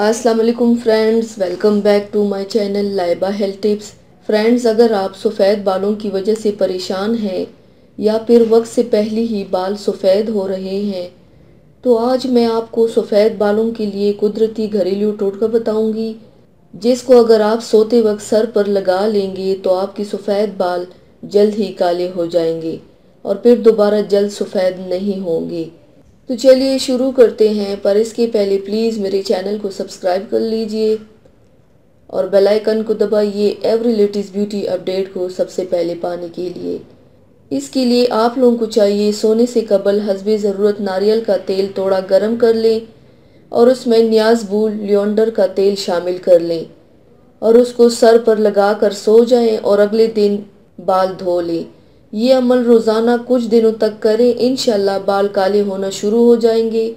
अस्सलाम वालेकुम friends, welcome back to my channel Laiba health tips. Friends, अगर आप सफ़ेद बालों की वजह से परेशान हैं या फिर वक्त से पहले ही बाल सफ़ेद हो रहे हैं तो आज मैं आपको सफ़ेद बालों के लिए कुदरती घरेलू टोटका बताऊंगी, जिसको अगर आप सोते वक्त सर पर लगा लेंगे तो आपके सफ़ेद बाल जल्द ही काले हो जाएंगे और फिर दोबारा जल्द सफ़ेद नहीं होंगे। तो चलिए शुरू करते हैं, पर इसके पहले प्लीज़ मेरे चैनल को सब्सक्राइब कर लीजिए और बेल आइकन को दबाइए एवरी लेटेस्ट ब्यूटी अपडेट को सबसे पहले पाने के लिए। इसके लिए आप लोगों को चाहिए सोने से कबल हस्बे ज़रूरत नारियल का तेल थोड़ा गर्म कर लें और उसमें न्याज़बूल लियोंडर का तेल शामिल कर लें और उसको सर पर लगा कर सो जाएं और अगले दिन बाल धो लें। ये अमल रोज़ाना कुछ दिनों तक करें, इंशाल्लाह बाल काले होना शुरू हो जाएंगे।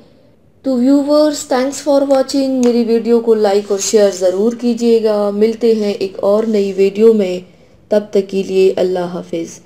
तो व्यूवर्स, थैंक्स फॉर वाचिंग। मेरी वीडियो को लाइक और शेयर ज़रूर कीजिएगा। मिलते हैं एक और नई वीडियो में, तब तक के लिए अल्लाह हाफिज़।